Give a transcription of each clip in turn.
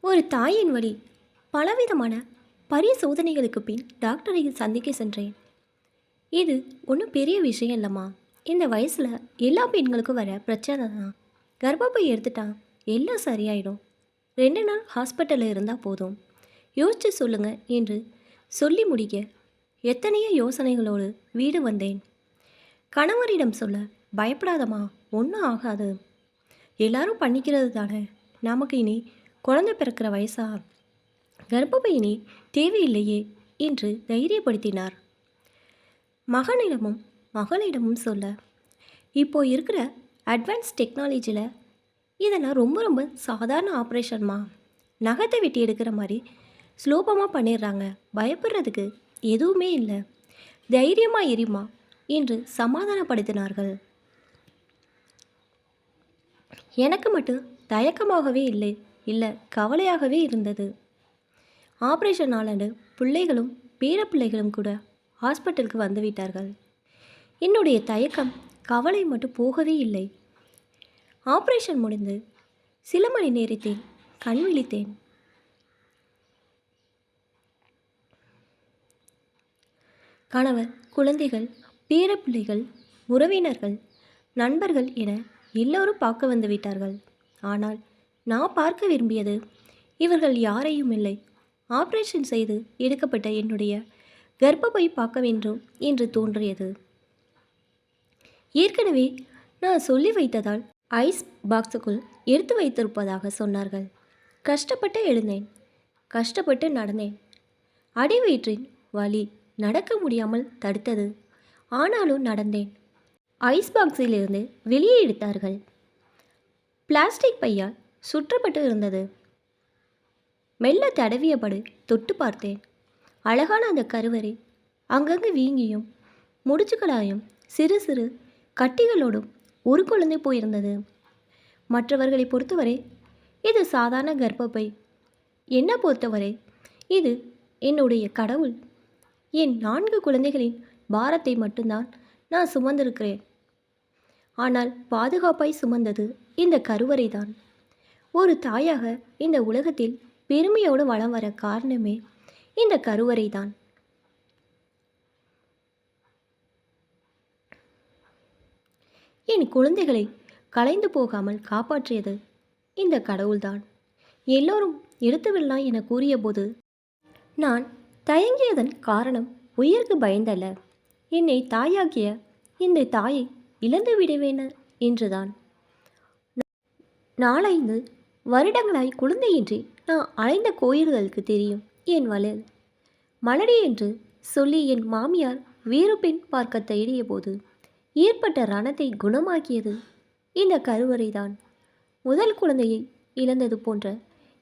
ஒரு தாயின் வழி பலவிதமான பரிசோதனைகளுக்கு பின் டாக்டரை சந்திக்க சென்றேன். இது ஒன்றும் பெரிய விஷயம் இல்லைம்மா. இந்த வயசில் எல்லா பெண்களுக்கும் வர பிரச்சனை தான். கர்ப்பப்பை எடுத்துட்டா எல்லாம் சரியாயிடும். 2 நாள் ஹாஸ்பிட்டலில் இருந்தால் போதும். யோசிச்சு சொல்லுங்க என்று சொல்லி முடிக்க எத்தனையோ யோசனைகளோடு வீடு வந்தேன். கணவரிடம் சொல்ல, பயப்படாதம்மா, ஒன்றும் ஆகாது, எல்லாரும் பண்ணிக்கிறது தானே, நமக்கு இனி குழந்தை பிறக்கிற வயசா, கர்ப்பப்பை இனி தேவையில்லையே என்று தைரியப்படுத்தினார். மகனிடமும் மகளிடமும் சொல்ல, இப்போ இருக்கிற அட்வான்ஸ் டெக்னாலஜியில் இதெல்லாம் ரொம்ப ரொம்ப சாதாரண ஆப்ரேஷன்மா, நகத்தை வெட்டி எடுக்கிற மாதிரி சுலபமாக பண்ணிடுறாங்க, பயப்படுறதுக்கு எதுவுமே இல்லை, தைரியமாக இருமா என்று சமாதானப்படுத்தினார்கள். எனக்கு மட்டும் தயக்கமாகவே இல்லை கவலையாகவே இருந்தது. ஆப்ரேஷன் நாளன்று பிள்ளைகளும் பேரப்பிள்ளைகளும் கூட ஹாஸ்பிட்டலுக்கு வந்துவிட்டார்கள். என்னுடைய தயக்கம் கவலை மட்டும் போகவே இல்லை. ஆப்ரேஷன் முடிந்து சில மணி நேரத்தில் கண் விழித்தேன். கணவர், குழந்தைகள், பேரப்பிள்ளைகள், உறவினர்கள், நண்பர்கள் என எல்லோரும் பார்க்க வந்து விட்டார்கள். ஆனால் நான் பார்க்க விரும்பியது இவர்கள் யாரையும் இல்லை. ஆப்ரேஷன் செய்து எடுக்கப்பட்ட என்னுடைய கர்ப்பப்பை பார்க்க வேண்டும் என்று தோன்றியது. ஏற்கனவே நான் சொல்லி வைத்ததால் ஐஸ் பாக்ஸுக்குள் எடுத்து வைத்திருப்பதாக சொன்னார்கள். கஷ்டப்பட்டு எழுந்தேன், கஷ்டப்பட்டு நடந்தேன். அடிவயிற்றின் வலி நடக்க முடியாமல் தடுத்தது. ஆனாலும் நடந்தேன். ஐஸ் பாக்ஸிலிருந்து வெளியே எடுத்தார்கள். பிளாஸ்டிக் பையால் சுற்றப்பட்டு இருந்தது. மெல்ல தடவியபடி தொட்டு பார்த்தேன். அழகான அந்த கருவறை அங்கங்கு வீங்கியும் முடிச்சுக்களாயும் சிறு சிறு கட்டிகளோடும் ஒரு குழந்தை போயிருந்தது. மற்றவர்களை பொறுத்தவரை இது சாதாரண கர்ப்பப்பை. என்னை பொறுத்தவரை இது என்னுடைய கடவுள். என் 4 குழந்தைகளின் பாரத்தை மட்டும்தான் நான் சுமந்திருக்கிறேன். ஆனால் பாதுகாப்பாய் சுமந்தது இந்த கருவறை தான். ஒரு தாயாக இந்த உலகத்தில் பெருமையோடு வளம் வர காரணமே இந்த கருவறை தான். என் குழந்தைகளை கலைந்து போகாமல் காப்பாற்றியது இந்த கடவுள்தான். எல்லோரும் எடுத்துவிடலாம் என கூறியபோது நான் தயங்கியதன் காரணம் உயிருக்கு பயந்தல்ல, என்னை தாயாகிய இந்த தாயை இழந்து விடுவேன என்றுதான். 4-5 வருடங்களாய் குழந்தையின்றி நான் அலைந்த கோயில்களுக்கு தெரியும் என் வளர். மலடி என்று சொல்லி என் மாமியார் வேறு பெண் பார்க்க தேடிய போது ஏற்பட்ட ரணத்தை குணமாக்கியது இந்த கருவறைதான். முதல் குழந்தையை இழந்தது போன்ற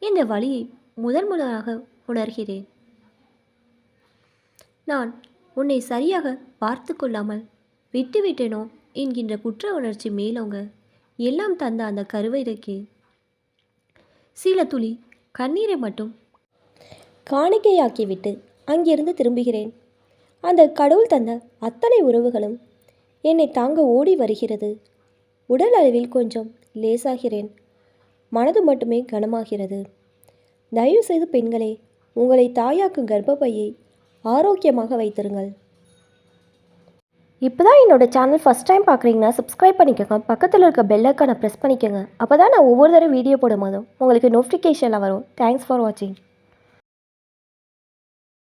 இந்த வலியை முதலாக உணர்கிறேன். நான் உன்னை சரியாக பார்த்து கொள்ளாமல் விட்டுவிட்டேனோ என்கின்ற குற்ற உணர்ச்சி மேலோங்க எல்லாம் தந்த அந்த கருவறைக்கு சில துளி கண்ணீரை மட்டும் காணிக்கையாக்கிவிட்டு அங்கிருந்து திரும்புகிறேன். அந்த கடவுள் தந்த அத்தனை உறவுகளும் என்னை தாங்க ஓடி வருகிறது. உடல் அளவில் கொஞ்சம் லேசாகிறேன், மனது மட்டுமே கனமாகிறது. தயவு செய்து பெண்களே, உங்களை தாயாக்கும் கர்ப்பப்பையை ஆரோக்கியமாக வைத்திருங்கள். இப்போ தான் என்னோடய சேனல் ஃபஸ்ட் டைம் பார்க்குறீங்கன்னா சப்ஸ்கிரைப் பண்ணிக்கோங்க. பக்கத்தில் இருக்க பெல் ஐக்கானை ப்ரெஸ் பண்ணிக்கோங்க. அப்போ தான் நான் ஒவ்வொரு தடவை வீடியோ போடும் போதும் உங்களுக்கு நோட்டிஃபிகேஷனில் வரும். தேங்க்ஸ் ஃபார் வாட்சிங்.